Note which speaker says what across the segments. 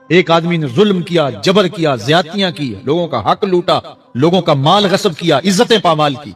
Speaker 1: ایک آدمی نے ظلم کیا، جبر کیا، زیادتیاں کی، لوگوں کا حق لوٹا، لوگوں کا مال غصب کیا، عزتیں پامال کی،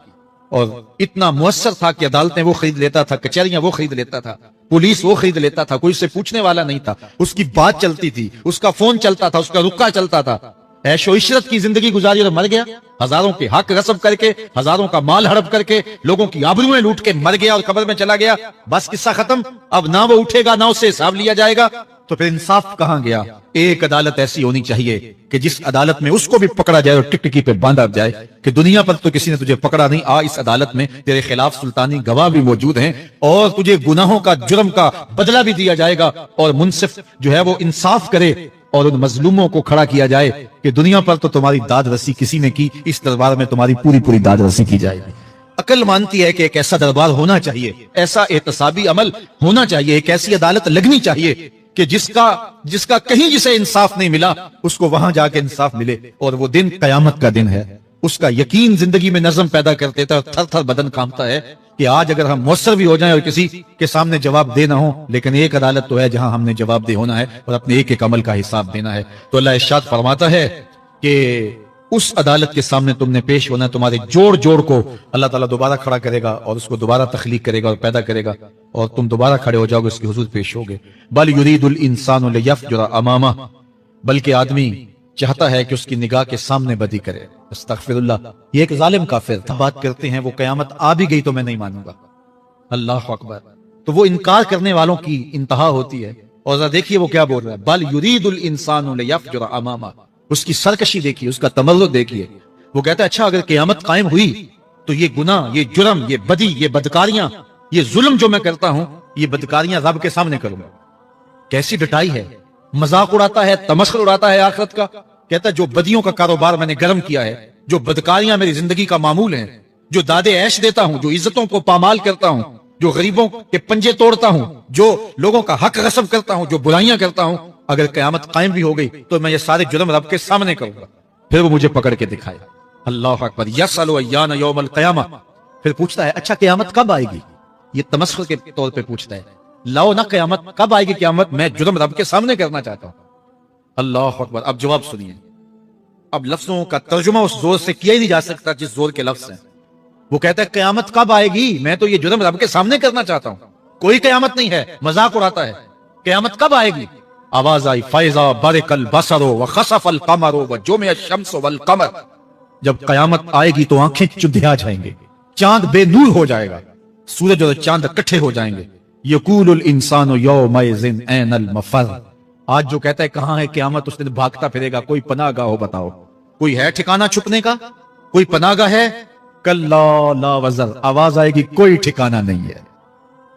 Speaker 1: اور اتنا مؤثر تھا کہ عدالتیں وہ خرید لیتا تھا، کچہریاں وہ خرید لیتا تھا، پولیس وہ خرید لیتا تھا، کوئی اسے پوچھنے والا نہیں تھا، اس کی بات چلتی تھی، اس کا فون چلتا تھا، اس کا رکا چلتا تھا، عیش و عشرت کی زندگی گزاری اور مر گیا، ہزاروں کے حق غصب کر کے، ہزاروں کا مال ہڑپ کر کے، لوگوں کی آبروئیں لوٹ کے مر گیا اور قبر میں چلا گیا، بس قصہ ختم۔ اب نہ وہ اٹھے گا، نہ اسے حساب لیا جائے گا، تو پھر انصاف کہاں گیا؟ ایک عدالت ایسی ہونی چاہیے کہ جس عدالت میں اس کو بھی پکڑا جائے اور ٹکٹکی پہ باندھا جائے کہ دنیا پر تو کسی نے تجھے پکڑا نہیں، آ اس عدالت میں تیرے خلاف سلطانی گواہ بھی موجود ہیں اور تجھے گناہوں کا، جرم کا بدلہ بھی دیا جائے گا، اور منصف جو ہے وہ انصاف کرے اور ان مظلوموں کو کھڑا کیا جائے کہ دنیا پر تو تمہاری داد رسی کسی نے کی، اس دربار میں تمہاری پوری پوری داد رسی کی جائے گی۔ عقل مانتی ہے کہ ایک ایسا دربار ہونا چاہیے، ایسا احتسابی عمل ہونا چاہیے، ایک ایسی عدالت لگنی چاہیے کہ جس کا کہیں جسے انصاف نہیں ملا اس کو وہاں جا کے انصاف ملے، اور وہ دن قیامت کا دن ہے۔ اس کا یقین زندگی میں نظم پیدا کر دیتا ہے، اور تھر تھر بدن کانپتا ہے کہ آج اگر ہم مؤثر بھی ہو جائیں اور کسی کے سامنے جواب دے نہ ہو، لیکن ایک عدالت تو ہے جہاں ہم نے جواب دہ ہونا ہے اور اپنے ایک ایک عمل کا حساب دینا ہے۔ تو اللہ ارشاد فرماتا ہے کہ اس عدالت کے سامنے تم نے پیش ہونا ہے، تمہارے جوڑ جوڑ کو اللہ تعالیٰ دوبارہ کھڑا کرے گا اور اس کو دوبارہ تخلیق کرے گا اور پیدا کرے گا، اور تم دوبارہ کھڑے ہو جاؤ گے، اس کے حضور پیش ہوگے۔ بل یرید الانسان لیفجر امامہ، بلکہ آدمی چاہتا ہے کہ اس کی نگاہ کے سامنے بدی کرے۔ استغفر اللہ، یہ ایک ظالم کافر تھا، بات کرتے ہیں وہ قیامت آ بھی گئی تو میں نہیں مانوں گا، اللہ اکبر۔ تو وہ انکار کرنے والوں کی انتہا ہوتی ہے، اور ذرا دیکھیے وہ کیا بول رہا ہے، بل یرید الانسان لیفجر امامہ، اس کی سرکشی دیکھیے، اس کا تمرد دیکھیے۔ وہ کہتا ہے اچھا اگر قیامت قائم ہوئی تو یہ گناہ، یہ جرم، یہ بدی، یہ بدکاریاں، یہ ظلم جو میں کرتا ہوں، یہ بدکاریاں رب کے سامنے کروں گا۔ کیسی ڈٹائی ہے، مذاق اڑاتا ہے، تمسخر اڑاتا ہے آخرت کا۔ کہتا ہے جو بدیوں کا کاروبار میں نے گرم کیا ہے، جو بدکاریاں میری زندگی کا معمول ہیں، جو دادے عیش دیتا ہوں، جو عزتوں کو پامال کرتا ہوں، جو غریبوں کے پنجے توڑتا ہوں، جو لوگوں کا حق غصب کرتا ہوں، جو برائیاں کرتا ہوں، اگر قیامت قائم بھی ہو گئی تو میں یہ سارے جرم رب کے سامنے کروں گا، پھر وہ مجھے پکڑ کے دکھائے۔ اللہ اکبر۔ یسأل ایان یوم القیامہ، پھر پوچھتا ہے اچھا قیامت کب آئے گی؟ یہ تمسخر کے طور پہ پوچھتا ہے، لاؤ نہ قیامت کب آئے گی، قیامت میں جرم رب کے سامنے کرنا چاہتا ہوں۔ اللہ اکبر۔ اب جواب سنیے، اب لفظوں کا ترجمہ اس زور سے کیا ہی نہیں جا سکتا جس زور کے لفظ ہیں۔ وہ کہتا ہے قیامت کب آئے گی، میں تو یہ جرم رب کے سامنے کرنا چاہتا ہوں، کوئی قیامت نہیں ہے، مذاق اڑاتا ہے، قیامت کب آئے گی؟ آواز آئی فَإِذَا بَرِقَ الْبَصَرُ وَخَسَفَ الْقَمَرُ وَجُمِعَ الشَّمْسُ وَالْقَمَرُ، جب قیامت آئے گی تو آنکھیں چندھیا جائیں گے، چاند بے نور ہو جائے گا، سورج اور چاند اکٹھے ہو جائیں گے۔ یقول الانسان یومئذ این المفر، آج جو کہتا ہے کہاں ہے قیامت، اس دن بھاگتا پھرے گا، کوئی پناہ گاہ ہو بتاؤ، کوئی ہے ٹھکانہ چھپنے کا، کوئی پناہ گاہ ہے؟ کلا لا وزر، آواز آئے گی کوئی ٹھکانہ نہیں ہے،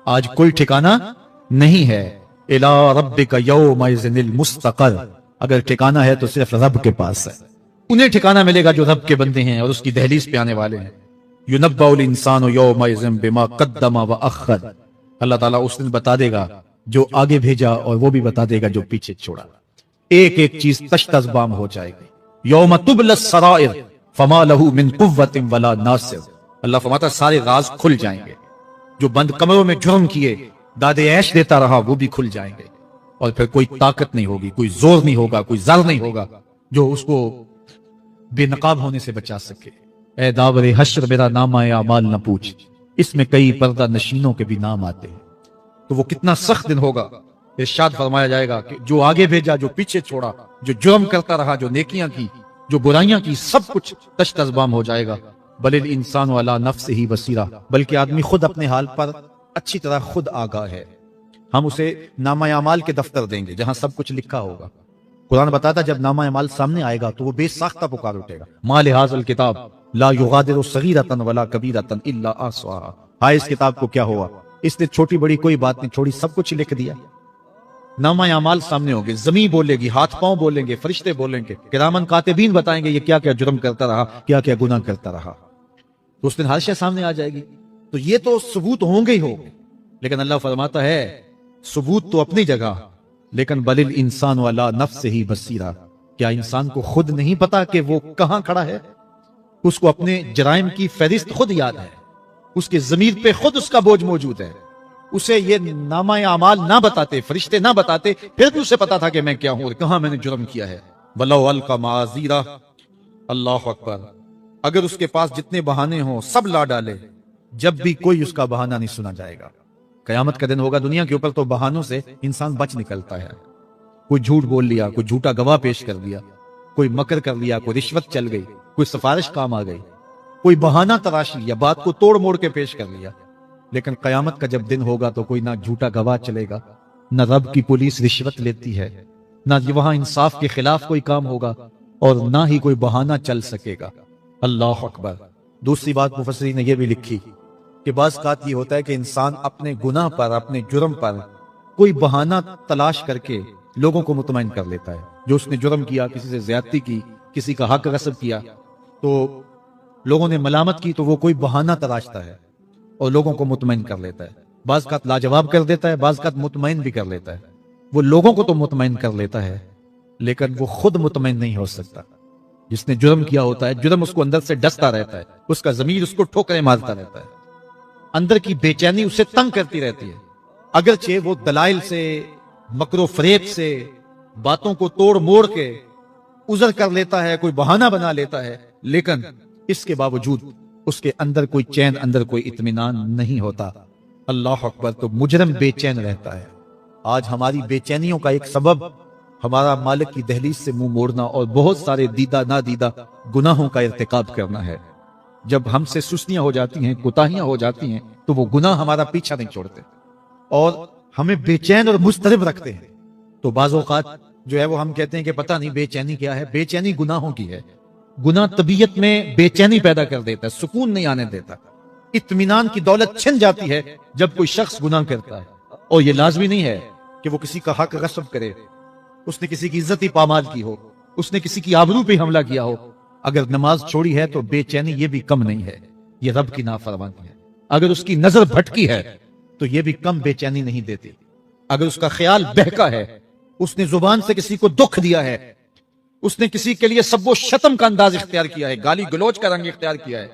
Speaker 1: آج کوئی ٹھکانہ نہیں ہے۔ الی ربک یومئذ المستقر، اگر ٹھکانہ ہے تو صرف رب کے پاس ہے، انہیں ٹھکانہ ملے گا جو رب کے بندے ہیں اور اس کی دہلیز پہ آنے والے ہیں۔ ینبأ الانسان یومئذ بما قدم واخر، اللہ تعالیٰ اس دن بتا دے گا جو آگے بھیجا اور وہ بھی بتا دے گا جو پیچھے چھوڑا، ایک ایک چیز تشت ازبام ہو جائے گی۔ یوم تبلی السرائر فما له من قوت ولا ناصر، اللہ فرماتا سارے راز کھل جائیں گے، جو بند کمروں میں جرم کیے، دادے عیش دیتا رہا، وہ بھی کھل جائیں گے، اور پھر کوئی طاقت نہیں ہوگی، کوئی زور نہیں ہوگا، کوئی زر نہیں ہوگا جو اس کو بے نقاب ہونے سے بچا سکے۔ اے داور حشر میرا نامہ اعمال نہ پوچھ، اس میں کئی پردہ نشینوں کے بھی نام آتے ہیں۔ تو وہ کتنا سخت دن ہوگا، ارشاد فرمایا جائے گا کہ جو آگے بھیجا، جو پیچھے چھوڑا، جو جرم کرتا رہا، جو نیکیاں کی، جو برائیاں کی، سب کچھ تشت ازبام ہو جائے گا۔ بل الانسان علی نفسہ بصیرہ، بلکہ آدمی خود اپنے حال پر اچھی طرح خود آگاہ ہے۔ ہم اسے نامہ اعمال کے دفتر دیں گے جہاں سب کچھ لکھا ہوگا۔ قرآن بتاتا جب نامہ اعمال سامنے آئے گا تو وہ بے ساختہ پکار اٹھے گا، ما لہذا الکتاب لا یغادر صغیرۃ ولا کبیرۃ الا احصاها، ہائے اس کتاب کو کیا ہوا، اس نے چھوٹی بڑی کوئی بات نہیں چھوڑی، سب کچھ لکھ دیا۔ نامہ اعمال سامنے ہوں گے، زمین بولے گی، ہاتھ پاؤں بولیں گے، فرشتے بولیں گے، کرامن کاتبین بتائیں گے یہ کیا کیا جرم کرتا رہا، کیا کیا گناہ کرتا رہا۔ تو اس دن ہر شے سامنے آ جائے گی۔ تو یہ تو ثبوت ہوں گے ہی ہوں گے، لیکن اللہ فرماتا ہے ثبوت تو اپنی جگہ، لیکن بل الانسان علی نفسہ بصیرہ، کیا انسان کو خود نہیں پتا کہ وہ کہاں کھڑا ہے؟ اس کو اپنے جرائم کی فہرست خود یاد ہے، اس کے ضمیر پہ خود اس کا بوجھ موجود ہے، اسے یہ نامہ اعمال نہ بتاتے، فرشتے نہ بتاتے، پھر بھی اسے پتا تھا کہ میں کیا ہوں اور کہاں میں نے جرم کیا ہے۔ وَلَوْ أَلْقَى مَعَاذِيرَهُ، اللہ اکبر، اگر اس کے پاس جتنے بہانے ہوں سب لا ڈالے، جب بھی کوئی اس کا بہانہ نہیں سنا جائے گا۔ قیامت کا دن ہوگا، دنیا کے اوپر تو بہانوں سے انسان بچ نکلتا ہے۔ کوئی جھوٹ بول لیا، کوئی جھوٹا گواہ پیش کر دیا، کوئی مکر کر لیا، کوئی رشوت چل گئی، کوئی سفارش کام آ گئی، کوئی بہانہ تراش لیا، بات کو توڑ موڑ کے پیش کر لیا۔ لیکن قیامت کا جب دن ہوگا تو کوئی نہ جھوٹا گواہ چلے گا، نہ رب کی پولیس رشوت لیتی ہے، نہ وہاں انصاف کے خلاف کوئی کام ہوگا، اور نہ ہی کوئی بہانہ چل سکے گا۔ اللہ اکبر۔ دوسری بات مفسرین نے یہ بھی لکھی کہ بعض اوقات یہ ہوتا ہے کہ انسان اپنے گناہ پر، اپنے جرم پر کوئی بہانہ تلاش کر کے لوگوں کو مطمئن کر لیتا ہے۔ جو اس نے جرم کیا، کسی سے زیادتی کی، کسی کا حق غصب کیا، تو لوگوں نے ملامت کی تو وہ کوئی بہانہ تلاشتا ہے اور لوگوں کو مطمئن کر لیتا ہے۔ بعض اوقات لاجواب کر دیتا ہے، بعض اوقات مطمئن بھی کر لیتا ہے۔ وہ لوگوں کو تو مطمئن کر لیتا ہے لیکن وہ خود مطمئن نہیں ہو سکتا۔ جس نے جرم کیا ہوتا ہے، جرم اس کو اندر سے ڈستا رہتا ہے، اس کا ضمیر اس کو ٹھوکریں مارتا رہتا ہے، اندر کی بے چینی اسے تنگ کرتی رہتی ہے۔ اگرچہ وہ دلائل سے، مکر و فریب سے، باتوں کو توڑ موڑ کے عذر کر لیتا ہے، کوئی بہانہ بنا لیتا ہے، لیکن اس کے باوجود اس کے اندر کوئی چین، اندر کوئی اطمینان نہیں ہوتا۔ اللہ اکبر۔ تو مجرم بے چین رہتا ہے۔ آج ہماری بے چینیوں کا ایک سبب ہمارا مالک کی دہلیز سے منہ موڑنا اور بہت سارے دیدہ نادیدہ گناہوں کا ارتکاب کرنا ہے۔ جب ہم سے سستیاں ہو جاتی ہیں، کوتاہیاں ہو جاتی ہیں، تو وہ گناہ ہمارا پیچھا نہیں چھوڑتے اور ہمیں بے چین اور مضطرب رکھتے ہیں۔ تو بعض اوقات جو ہے وہ ہم کہتے ہیں کہ پتہ نہیں بے چینی کیا ہے۔ بے چینی گناہوں کی ہے۔ گناہ طبیعت میں بے چینی پیدا کر دیتا ہے، سکون نہیں آنے دیتا۔ اطمینان کی دولت چھن جاتی ہے جب کوئی شخص گناہ کرتا ہے، اور یہ لازمی نہیں ہے کہ وہ کسی کا حق غصب کرے، اس نے کسی کی عزت ہی پامال کی ہو، اس نے کسی کی آبرو پہ حملہ کیا ہو۔ اگر نماز چھوڑی ہے تو بے چینی یہ بھی کم نہیں ہے، یہ رب کی نافرمانی ہے۔ اگر اس کی نظر بھٹکی ہے تو یہ بھی کم بے چینی نہیں دیتی۔ اگر اس کا خیال بہکا ہے، اس نے زبان سے کسی کو دکھ دیا ہے، اس نے کسی کے لیے سب و شتم کا انداز اختیار کیا ہے، گالی گلوچ کا رنگ اختیار کیا ہے،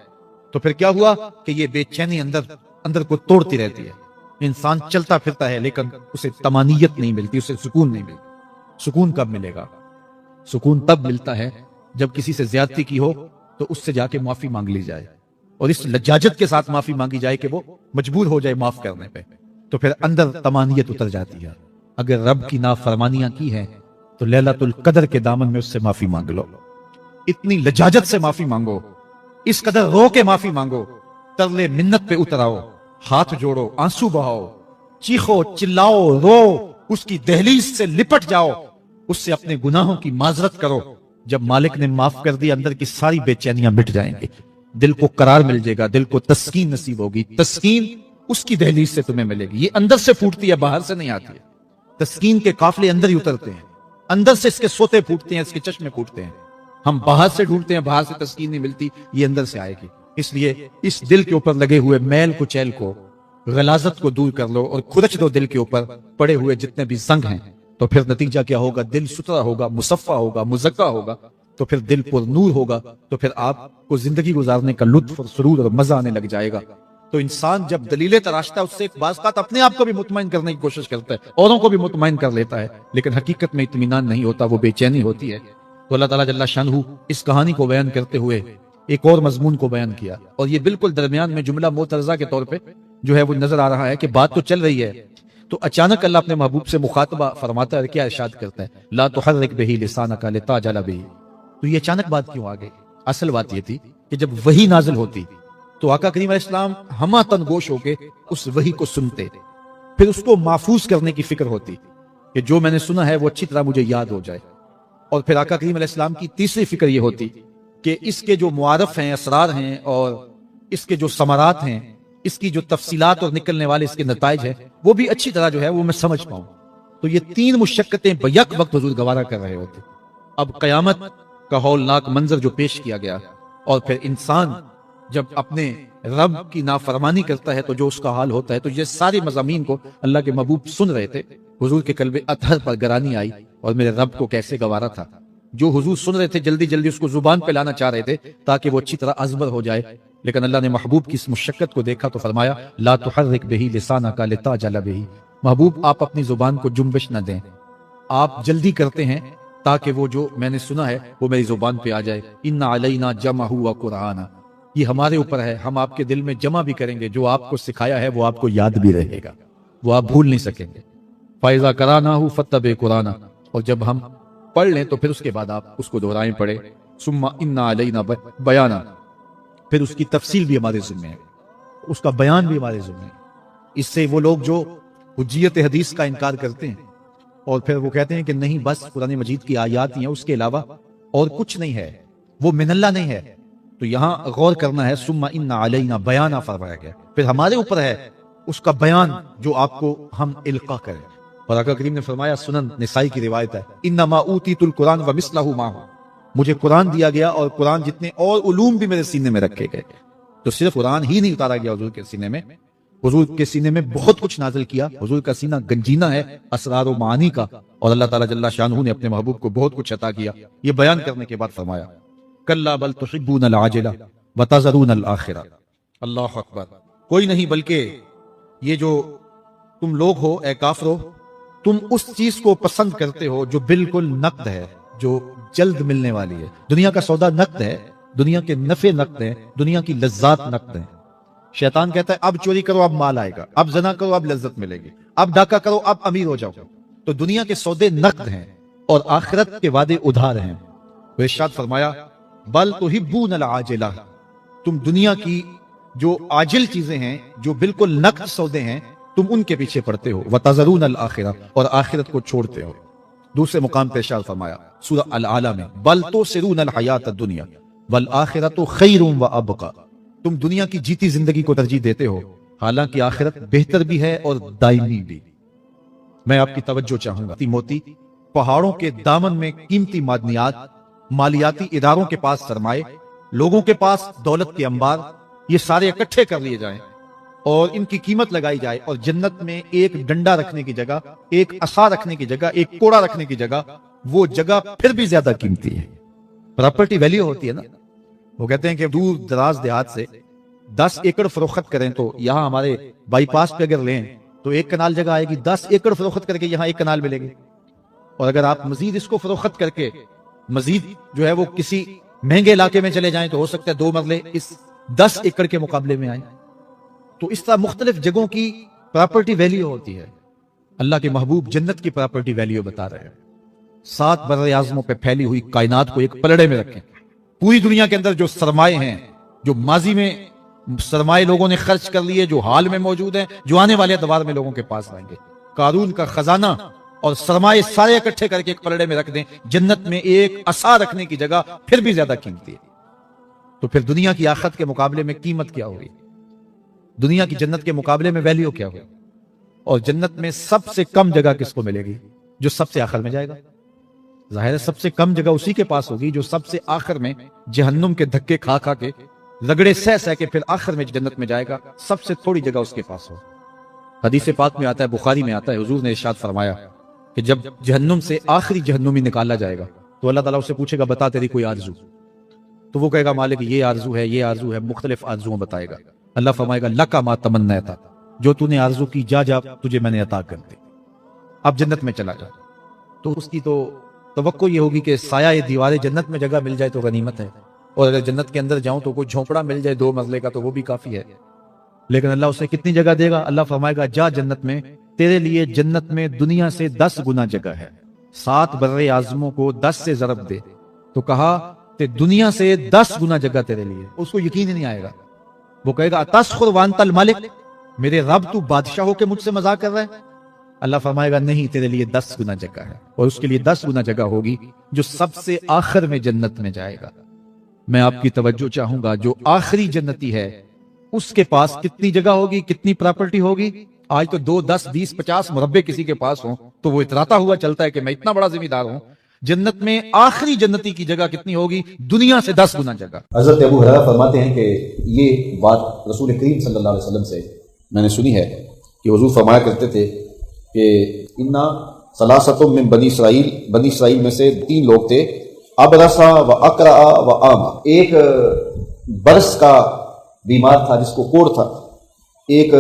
Speaker 1: تو پھر کیا ہوا کہ یہ بے چینی اندر کو توڑتی رہتی ہے۔ انسان چلتا پھرتا ہے لیکن اسے طمانینت نہیں ملتی، اسے سکون نہیں ملتی۔ سکون کب ملے گا؟ سکون تب ملتا ہے جب کسی سے زیادتی کی ہو تو اس سے جا کے معافی مانگ لی جائے، اور اس لجاجت کے ساتھ معافی مانگی جائے کہ وہ مجبور ہو جائے معاف کرنے پہ، تو پھر اندر طمانینت اتر جاتی ہے۔ اگر رب کی نافرمانیاں کی ہیں تو لیلۃ القدر کے دامن میں اس سے معافی مانگ لو، اتنی لجاجت سے معافی مانگو، اس قدر رو کے معافی مانگو، ترلے منت پہ اتراؤ، ہاتھ جوڑو، آنسو بہاؤ، چیخو، چلاؤ، رو، اس کی دہلیز سے لپٹ جاؤ، اس سے اپنے گناہوں کی معذرت کرو۔ جب مالک نے معاف کر دیا، اندر کی ساری بے چینیاں مٹ جائیں گی، دل کو قرار مل جائے گا، دل کو تسکین نصیب ہوگی۔ تسکین اس کی دہلیز سے تمہیں ملے گی، یہ اندر سے پھوٹتی ہے، باہر سے نہیں آتی ہے۔ تسکین کے قافلے اندر ہی اترتے ہیں، اندر سے اس کے سوتے پھوٹتے ہیں، اس کے چشمے پھوٹتے ہیں۔ ہم باہر سے ڈھونڈتے ہیں، باہر سے تسکین نہیں ملتی، یہ اندر سے آئے گی۔ اس لیے اس دل کے اوپر لگے ہوئے میل کچیل کو، غلاظت کو دور کر لو اور کھرچ دو دل کے اوپر پڑے ہوئے جتنے بھی زنگ ہیں، تو پھر نتیجہ کیا ہوگا؟ دل ستھرا ہوگا، مصفا ہوگا، مزکا ہوگا، تو پھر دل پر نور ہوگا، تو پھر آپ کو زندگی گزارنے کا لطف اور سرور اور مزہ آنے لگ جائے گا۔ تو انسان جب دلیلیں تراشتا ہے، اس سے ایک بعض اوقات اپنے آپ کو بھی مطمئن کرنے کی کوشش کرتا ہے، اوروں کو بھی مطمئن کر لیتا ہے، لیکن حقیقت میں اطمینان نہیں ہوتا، وہ بے چینی ہوتی ہے۔ تو اللہ تعالیٰ جل شانہ اس کہانی کو بیان کرتے ہوئے ایک اور مضمون کو بیان کیا، اور یہ بالکل درمیان میں جملہ معترضہ کے طور پہ جو ہے وہ نظر آ رہا ہے کہ بات تو چل رہی ہے، تو اچانک اللہ اپنے محبوب سے مخاطبہ فرماتا ہے، کیا ارشاد کرتا ہے؟ لا تحرک بہ لسانک لتعجل بہ۔ تو یہ اچانک بات کیوں آ گئی؟ اصل بات یہ تھی کہ جب وحی نازل ہوتی تو آقا کریم علیہ السلام ہمہ تن گوش ہو کے اس وحی کو سنتے، پھر اس کو محفوظ کرنے کی فکر ہوتی کہ جو میں نے سنا ہے وہ اچھی طرح مجھے یاد ہو جائے، اور پھر آقا کریم علیہ السلام کی تیسری فکر یہ ہوتی کہ اس کے جو معارف ہیں، اسرار ہیں، اور اس کے جو ثمرات ہیں، اس کی جو تفصیلات اور نکلنے والے اس کے نتائج ہیں، وہ بھی اچھی طرح جو ہے وہ میں سمجھ پاؤں۔ تو یہ تین مشقتیں بیک وقت حضور گوارا کر رہے ہوتے۔ اب قیامت کا ہولناک منظر جو پیش کیا گیا، اور پھر انسان جب اپنے رب کی نافرمانی کرتا ہے تو جو اس کا حال ہوتا ہے، تو یہ سارے مضامین کو اللہ کے محبوب سن رہے تھے۔ حضور کے قلب اطہر پر گرانی آئی، اور میرے رب کو کیسے گوارا تھا۔ جو حضور سن رہے تھے جلدی جلدی اس کو زبان پہ لانا چاہ رہے تھے تاکہ وہ اچھی طرح ازبر ہو جائے، لیکن اللہ نے محبوب کی اس مشقت کو دیکھا تو فرمایا لا تحرک بہ لسانک لتعجل بہ، محبوب آپ اپنی زبان کو جنبش نہ دیں، آپ جلدی کرتے ہیں تاکہ وہ جو میں نے سنا ہے وہ میری زبان پہ آ جائے۔ ان علینا جمعہ وقرآن، یہ ہمارے اوپر ہے، ہم آپ کے دل میں جمع بھی کریں گے، جو آپ کو سکھایا ہے وہ آپ کو یاد بھی رہے گا، وہ آپ بھول نہیں سکیں گے۔ فَإِذَا قَرَأْنَاهُ فَاتَّبِعْ قُرْآنَهُ، اور جب ہم پڑھ لیں تو پھر اس کے بعد آپ اس کو دہرائیں پڑھیں۔ ثُمَّ إِنَّ عَلَيْنَا بَيَانًا، پھر اس کی تفصیل بھی ہمارے ذمہ ہے، اس کا بیان بھی ہمارے ذمہ ہے۔ اس سے وہ لوگ جو حجیت حدیث کا انکار کرتے ہیں اور پھر وہ کہتے ہیں کہ نہیں بس قرآن مجید کی آیات ہی ہیں، اس کے علاوہ اور کچھ نہیں ہے، وہ من اللہ نہیں ہے، تو یہاں غور کرنا ہے۔ ثم ان علینا بیانہ فرمایا گیا، پھر ہمارے اوپر ہے اس کا بیان جو آپ کو ہم القا کریں۔ اور آقا کریم نے فرمایا، سنن نسائی کی روایت ہے، انما اوتیت القرآن ومثلہ معہ، مجھے قرآن دیا گیا اور قرآن جتنے اور علوم بھی میرے سینے میں رکھے گئے۔ تو صرف قرآن ہی نہیں اتارا گیا حضور کے سینے میں، حضور کے سینے میں بہت کچھ نازل کیا۔ حضور کا سینہ گنجینہ ہے اسرار و معانی کا، اور اللہ تعالیٰ جل شانہ نے اپنے محبوب کو بہت کچھ عطا کیا۔ یہ بیان کرنے کے بعد فرمایا کلا بل تحبون العاجلہ وتذرون الآخرہ، اللہ اکبر، کوئی نہیں بلکہ یہ جو تم لوگ ہو اے کافرو، تم اس چیز کو پسند کرتے ہو جو بالکل نقد ہے، جو جلد ملنے والی ہے۔ دنیا کا سودا نقد ہے، دنیا کے نفع نقد ہیں، دنیا کی لذات نقد ہیں۔ شیطان کہتا ہے اب چوری کرو اب مال آئے گا، اب زنا کرو اب لذت ملے گی، اب ڈاکہ کرو اب امیر ہو جاؤ۔ تو دنیا کے سودے نقد ہیں اور آخرت کے وعدے ادھار ہیں۔ وہ ارشاد فرمایا بل تحبون العاجلہ، تم دنیا کی جو عاجل چیزیں ہیں، جو بالکل نقد سودے ہیں، تم ان کے پیچھے پڑتے ہو۔ وتذرون الآخرہ، اور آخرت کو چھوڑتے ہو۔ دوسرے مقام پہ ارشاد فرمایا سورہ العالی میں بل تؤثرون الحیات الدنیا والآخرۃ خیر وابقی، تم دنیا کی جیتی زندگی کو ترجیح دیتے ہو، حالانکہ آخرت بہتر بھی ہے اور دائمی بھی۔ میں آپ کی توجہ چاہوں گا، موتی پہاڑوں کے دامن میں قیمتی معدنیات، مالیاتی اداروں کے پاس سرمائے، لوگوں کے پاس دولت کے انبار، یہ سارے اکٹھے کر لیے جائیں اور ان کی قیمت لگائی جائے، اور جنت میں ایک ڈنڈا رکھنے کی جگہ، ایک عصا رکھنے کی جگہ، ایک کوڑا رکھنے کی جگہ، وہ جگہ پھر بھی زیادہ قیمتی ہے۔ پراپرٹی ویلیو ہوتی ہے نا، وہ کہتے ہیں کہ دور دراز دیہات سے 10 ایکڑ فروخت کریں تو یہاں ہمارے بائی پاس پہ اگر لیں تو 1 کنال جگہ آئے گی، 10 ایکڑ فروخت کر کے یہاں 1 کنال ملے گی۔ اور اگر آپ مزید اس کو فروخت کر کے مزید جو ہے وہ کسی مہنگے علاقے میں چلے جائیں تو ہو سکتا ہے 2 مرلے اس 10 ایکڑ کے مقابلے میں آئیں۔ تو اس طرح مختلف جگہوں کی پراپرٹی ویلیو ہوتی ہے۔ اللہ کے محبوب جنت کی پراپرٹی ویلیو بتا رہے ہیں۔ 7 بر اعظموں پہ پھیلی ہوئی کائنات کو ایک پلڑے میں رکھیں، پوری دنیا کے اندر جو سرمائے ہیں، جو ماضی میں سرمائے لوگوں نے خرچ کر لیے، جو حال میں موجود ہیں، جو آنے والے ادوار میں لوگوں کے پاس آئیں گے، قارون کا خزانہ اور سرمائے سارے اکٹھے کر کے ایک پلڑے میں رکھ دیں، جنت میں ایک عصا رکھنے کی جگہ پھر بھی زیادہ قیمتی ہے۔ تو پھر دنیا کی آخرت کے مقابلے میں قیمت کیا ہوگی؟ دنیا کی جنت کے مقابلے میں ویلیو کیا ہوگی؟ اور جنت میں سب سے کم جگہ کس کو ملے گی؟ جو سب سے آخر میں جائے گا۔ ظاہر ہے سب سے کم جگہ اسی کے پاس ہوگی جو سب سے آخر میں جہنم کے دھکے کھا کھا کے، رگڑے سہ سہ کے پھر آخر میں جنت میں جائے گا، سب سے تھوڑی جگہ اس کے پاس ہو۔ حدیث پاک میں آتا ہے، بخاری میں آتا ہے، حضور نے ارشاد فرمایا کہ جب جہنم سے آخری جہنمی نکالا جائے گا تو اللہ تعالیٰ اسے پوچھے گا بتا تیری کوئی آرزو، تو وہ کہے گا مالک یہ آرزو ہے، یہ آرزو ہے، مختلف آرزویں بتائے گا۔ اللہ فرمائے گا لکا ما تمنیت، جو تو نے آرزو کی جا جا تجھے میں نے عطا کر دی، اب جنت میں چلا جا۔ تو اس کی تو توقع یہ ہوگی کہ سایہ دیوارے جنت میں جگہ مل جائے تو غنیمت ہے، اور اگر جنت کے اندر جاؤں تو کوئی جھونپڑا مل جائے 2 منزلے کا تو وہ بھی کافی ہے۔ لیکن اللہ اسے کتنی جگہ دے گا؟ اللہ فرمائے گا جا جنت میں، تیرے لیے جنت میں دنیا سے 10 گنا جگہ ہے، 7 بر اعظموں کو 10 سے ضرب دے، تو کہا کہ دنیا سے 10 گنا جگہ تیرے لیے۔ اس کو یقین ہی نہیں آئے گا، وہ کہے گا اتسخر وانت الملک، میرے رب تو بادشاہ ہو کے مجھ سے مذاق کر رہا ہے؟ اللہ فرمائے گا نہیں، تیرے لیے 10 گنا جگہ ہے، اور اس کے لیے 10 گنا جگہ ہوگی جو سب سے آخر میں جنت میں جائے گا۔ میں آپ کی توجہ چاہوں گا، جو آخری جنتی ہے اس کے پاس کتنی جگہ ہوگی، کتنی پراپرٹی ہوگی؟ آج تو 2 10 20 50 مربع کسی کے پاس ہوں تو وہ اتراتا ہوا چلتا ہے کہ میں اتنا بڑا ذمہ دار ہوں۔ جنت میں آخری جنتی کی جگہ کتنی ہوگی؟ دنیا سے 10 گنا جگہ۔ حضرت ابو ہریرہ فرماتے ہیں کہ یہ بات رسول کریم صلی اللہ علیہ وسلم سے میں نے سنی ہے کہ حضور فرمایا کرتے تھے کہ انا ثلاثۃ من بنی اسرائیل میں سے 3 لوگ تھے، ابرص و اقرع و اعمى، ایک برس کا بیمار تھا جس کو کوڑ تھا، ایک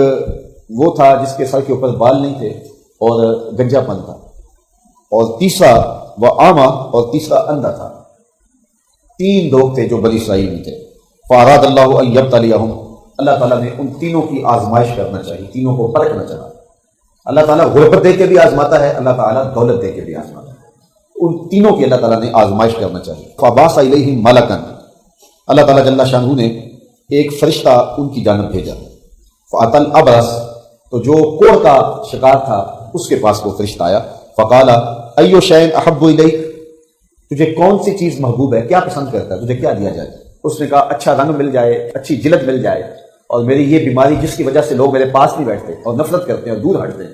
Speaker 1: وہ تھا جس کے سر کے اوپر بال نہیں تھے اور گنجا پن تھا، اور تیسرا وہ آما اور تیسرا اندھا تھا۔ 3 لوگ تھے جو بنی اسرائیل میں تھے۔ فاراد اللہ ان یبتلیہم، اللہ تعالیٰ نے ان تینوں کی آزمائش کرنا چاہیے، تینوں کو پرکھنا چاہا۔ اللہ تعالیٰ غربت دے کے بھی آزماتا ہے، اللہ تعالیٰ دولت دے کے بھی آزماتا ہے، ان تینوں کی اللہ تعالیٰ نے آزمائش کرنا چاہیے۔ فبعث الیہم ملکا، اللہ تعالیٰ جل شانہ نے ایک فرشتہ ان کی جانب بھیجا۔ فأتی الابرص، تو جو کوڑ کا شکار تھا اس کے پاس وہ فرشتہ آیا۔ فقال ای شیء احب الیک، تجھے کون سی چیز محبوب ہے، کیا پسند کرتا ہے، تجھے کیا دیا جائے؟ اس نے کہا اچھا رنگ مل جائے، اچھی جلد مل جائے، اور میری یہ بیماری جس کی وجہ سے لوگ میرے پاس نہیں بیٹھتے اور نفرت کرتے ہیں اور دور ہٹتے ہیں،